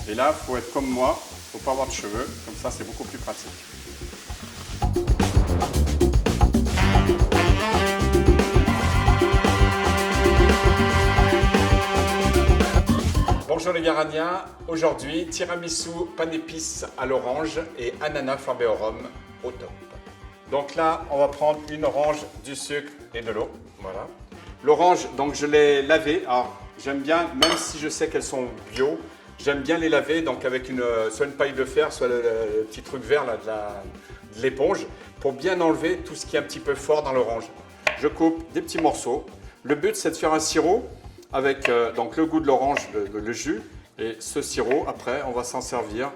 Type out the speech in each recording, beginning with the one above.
Et là, il faut être comme moi, il ne faut pas avoir de cheveux, comme ça c'est beaucoup plus pratique. Bonjour les Garaniens, aujourd'hui tiramisu, pain d'épices à l'orange et ananas flambé au rhum au top. Donc là, on va prendre une orange, du sucre et de l'eau. Voilà. L'orange, donc je l'ai lavée. Alors j'aime bien, même si je sais qu'elles sont bio, j'aime bien les laver donc avec soit une paille de fer, soit le petit truc vert là, de l'éponge, pour bien enlever tout ce qui est un petit peu fort dans l'orange. Je coupe des petits morceaux. Le but, c'est de faire un sirop avec donc le goût de l'orange, le jus, et ce sirop, après, on va s'en servir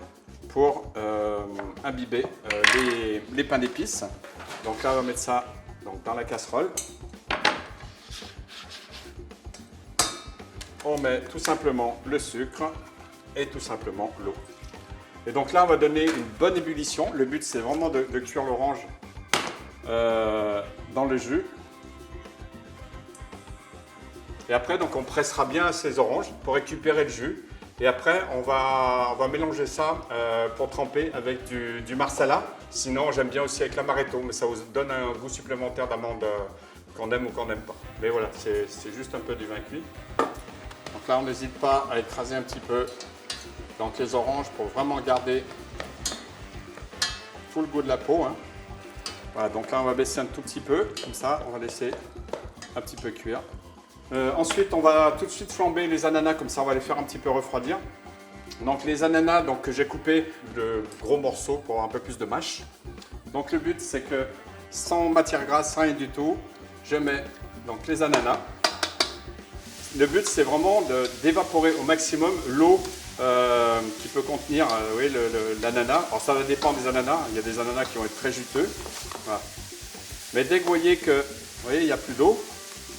pour imbiber les pains d'épices. Donc là, on va mettre ça donc, dans la casserole. On met tout simplement le sucre et tout simplement l'eau. Et donc là, on va donner une bonne ébullition. Le but, c'est vraiment de cuire l'orange dans le jus. Et après, donc, on pressera bien ces oranges pour récupérer le jus. Et après, on va mélanger ça pour tremper avec du marsala. Sinon, j'aime bien aussi avec l'amaretto, mais ça vous donne un goût supplémentaire d'amande qu'on aime ou qu'on n'aime pas. Mais voilà, c'est juste un peu du vin cuit. Donc là, on n'hésite pas à écraser un petit peu donc les oranges pour vraiment garder tout le goût de la peau. Hein. Voilà, donc là, on va baisser un tout petit peu, comme ça, on va laisser un petit peu cuire. Ensuite, on va tout de suite flamber les ananas, comme ça, on va les faire un petit peu refroidir. Donc les ananas donc, que j'ai coupés de gros morceaux pour un peu plus de mâche. Donc le but, c'est que sans matière grasse, sans rien du tout, je mets donc les ananas. Le but, c'est vraiment d'évaporer au maximum l'eau qui peut contenir oui, l'ananas. Alors ça va dépendre des ananas, il y a des ananas qui vont être très juteux. Voilà. Mais dès que vous voyez que il n'y a plus d'eau,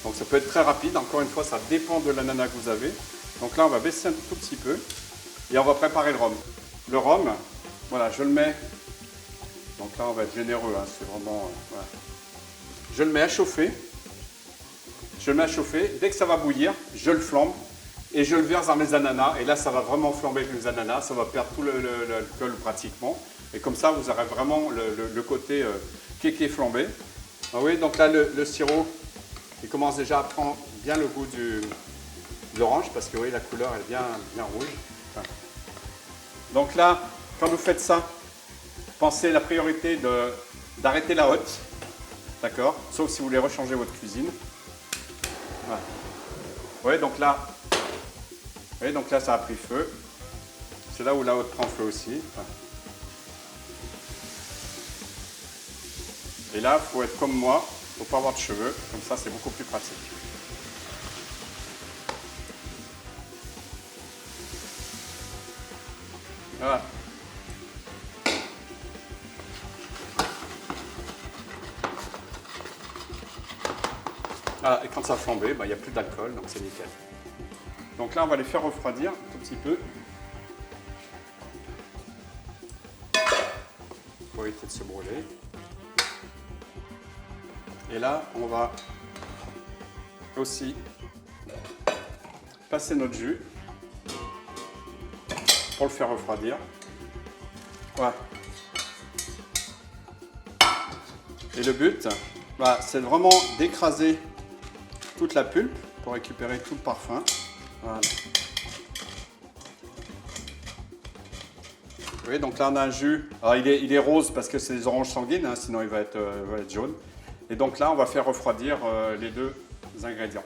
donc ça peut être très rapide, encore une fois ça dépend de l'ananas que vous avez. Donc là on va baisser un tout petit peu et on va préparer le rhum. Le rhum, voilà, je le mets, donc là on va être généreux, hein, c'est vraiment, voilà. Je le mets à chauffer. Je le mets à chauffer, dès que ça va bouillir, je le flambe et je le verse dans les ananas. Et là, ça va vraiment flamber avec les ananas, ça va perdre tout l'alcool pratiquement. Et comme ça, vous aurez vraiment le côté kéké flambé. Ah oui, donc là, le sirop, il commence déjà à prendre bien le goût de l'orange parce que oui, la couleur est bien rouge. Enfin. Donc là, quand vous faites ça, pensez la priorité d'arrêter la hotte, d'accord? Sauf si vous voulez rechanger votre cuisine. Voilà. Ouais, donc là, ça a pris feu. C'est là où la haute prend feu aussi. Voilà. Et là, il faut être comme moi, il ne faut pas avoir de cheveux, comme ça c'est beaucoup plus pratique. Voilà. Voilà, et quand ça a flambé, il n'y a plus d'alcool, donc c'est nickel. Donc là, on va les faire refroidir un tout petit peu. Pour éviter de se brûler. Et là, on va aussi passer notre jus pour le faire refroidir. Voilà. Et le but, c'est vraiment d'écraser toute la pulpe pour récupérer tout le parfum. Voilà. Vous voyez, donc là on a un jus. Alors il est rose parce que c'est des oranges sanguines, hein, sinon il va être jaune. Et donc là on va faire refroidir les deux ingrédients.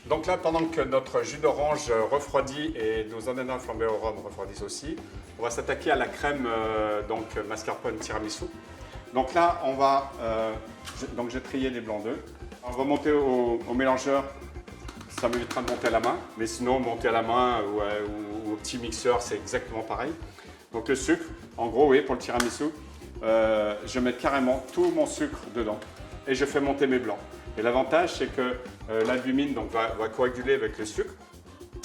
Donc là, pendant que notre jus d'orange refroidit et nos ananas flambés au rhum refroidissent aussi, on va s'attaquer à la crème donc mascarpone tiramisu. Donc là, on va, donc j'ai trié les blancs d'œufs. On va monter au mélangeur, ça m'évitera de monter à la main, mais sinon monter à la main ou au petit mixeur, c'est exactement pareil. Donc le sucre, en gros, oui, pour le tiramisu, je mets carrément tout mon sucre dedans et je fais monter mes blancs. Et l'avantage, c'est que l'albumine va coaguler avec le sucre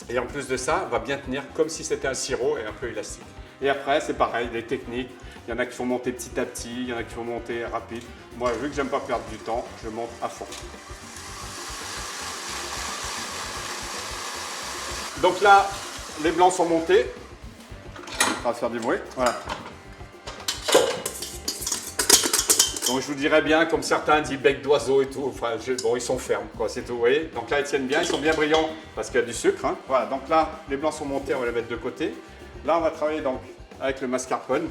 et en plus de ça, va bien tenir comme si c'était un sirop et un peu élastique. Et après, c'est pareil, les techniques, il y en a qui font monter petit à petit, il y en a qui font monter rapide. Moi, vu que j'aime pas perdre du temps, je monte à fond. Donc là, les blancs sont montés. Ça va faire du bruit. Voilà. Donc je vous dirais bien, comme certains disent bec d'oiseau et tout, enfin, bon ils sont fermes, quoi, c'est tout, vous voyez. Donc là ils tiennent bien, ils sont bien brillants parce qu'il y a du sucre. Hein. Voilà, donc là les blancs sont montés, on va les mettre de côté. Là on va travailler donc avec le mascarpone.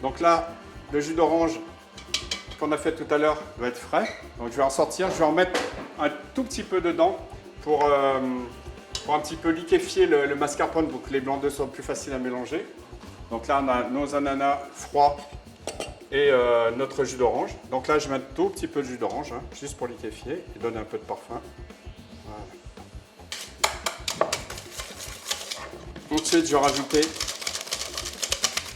Donc là, le jus d'orange qu'on a fait tout à l'heure doit être frais. Donc je vais en sortir, je vais en mettre un tout petit peu dedans pour un petit peu liquéfier le mascarpone pour que les blancs d'œufs soient plus faciles à mélanger. Donc là, on a nos ananas froids et notre jus d'orange. Donc là, je mets un tout petit peu de jus d'orange, hein, juste pour liquéfier et donner un peu de parfum. Voilà. Ensuite, je vais rajouter.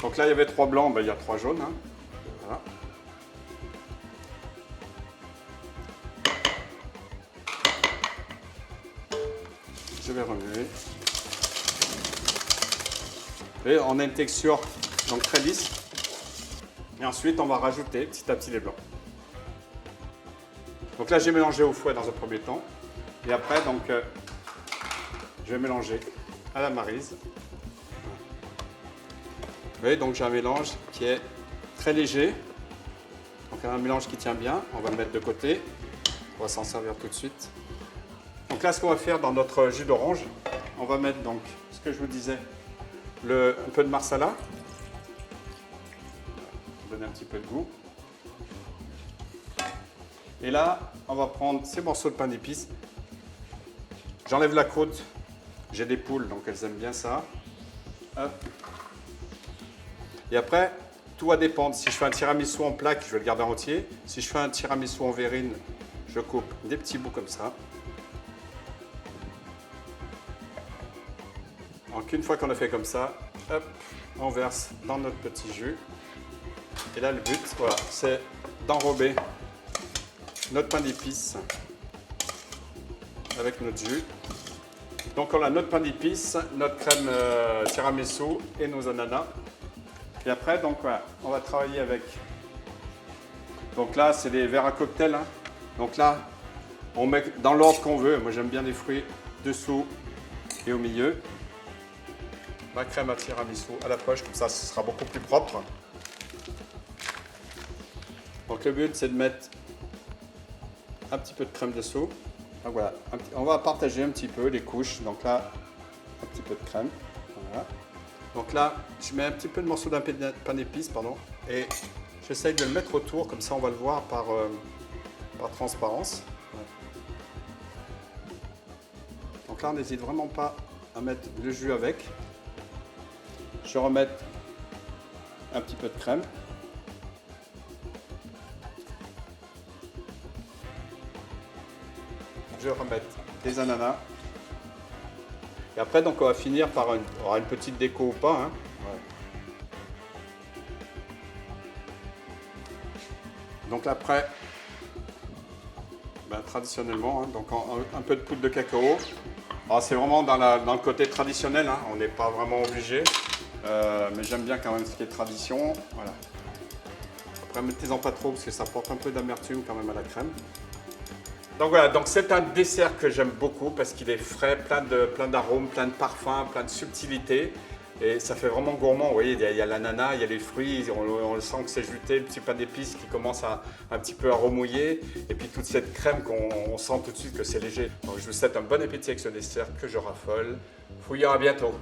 Donc là, il y avait 3 blancs, ben, il y a 3 jaunes. Hein. Voilà. Je vais remuer. Et on a une texture donc très lisse. Et ensuite, on va rajouter petit à petit les blancs. Donc là, j'ai mélangé au fouet dans un premier temps. Et après, donc, je vais mélanger à la maryse. Vous voyez, donc j'ai un mélange qui est très léger. Donc un mélange qui tient bien. On va le mettre de côté. On va s'en servir tout de suite. Donc là, ce qu'on va faire dans notre jus d'orange, on va mettre donc ce que je vous disais. Un peu de marsala, donner un petit peu de goût. Et là, on va prendre ces morceaux de pain d'épices. J'enlève la croûte. J'ai des poules, donc elles aiment bien ça. Hop. Et après, tout va dépendre. Si je fais un tiramisu en plaque, je vais le garder en entier. Si je fais un tiramisu en verrine, je coupe des petits bouts comme ça. Donc une fois qu'on a fait comme ça, hop, on verse dans notre petit jus. Et là le but, voilà, c'est d'enrober notre pain d'épices avec notre jus. Donc on a notre pain d'épices, notre crème tiramisu et nos ananas. Et après, donc voilà, on va travailler avec. Donc là, c'est des verres à cocktail. Hein. Donc là, on met dans l'ordre qu'on veut. Moi, j'aime bien les fruits dessous et au milieu. Ma crème à tiramisu à la poche, comme ça, ce sera beaucoup plus propre. Donc le but, c'est de mettre un petit peu de crème dessous. Donc voilà, on va partager un petit peu les couches. Donc là, un petit peu de crème. Voilà. Donc là, je mets un petit peu de morceau d'un pain d'épices, pardon, et j'essaye de le mettre autour, comme ça on va le voir par transparence. Ouais. Donc là, on n'hésite vraiment pas à mettre le jus avec. Je vais remettre un petit peu de crème. Je vais remettre des ananas. Et après, donc, on va finir par une petite déco ou pas. Hein. Ouais. Donc après, ben, traditionnellement, hein, donc un peu de poudre de cacao. C'est vraiment dans le côté traditionnel, hein, on n'est pas vraiment obligé. Mais j'aime bien quand même ce qui est tradition. Voilà. Après, mettez-en pas trop parce que ça apporte un peu d'amertume quand même à la crème. Donc voilà, donc c'est un dessert que j'aime beaucoup parce qu'il est frais, plein d'arômes, plein de parfums, plein de subtilités. Et ça fait vraiment gourmand. Vous voyez, il y a l'ananas, il y a les fruits, on le sent que c'est juté, le petit pain d'épices qui commence un petit peu à remouiller. Et puis toute cette crème qu'on sent tout de suite que c'est léger. Donc je vous souhaite un bon appétit avec ce dessert que je raffole. Fouillons, à bientôt.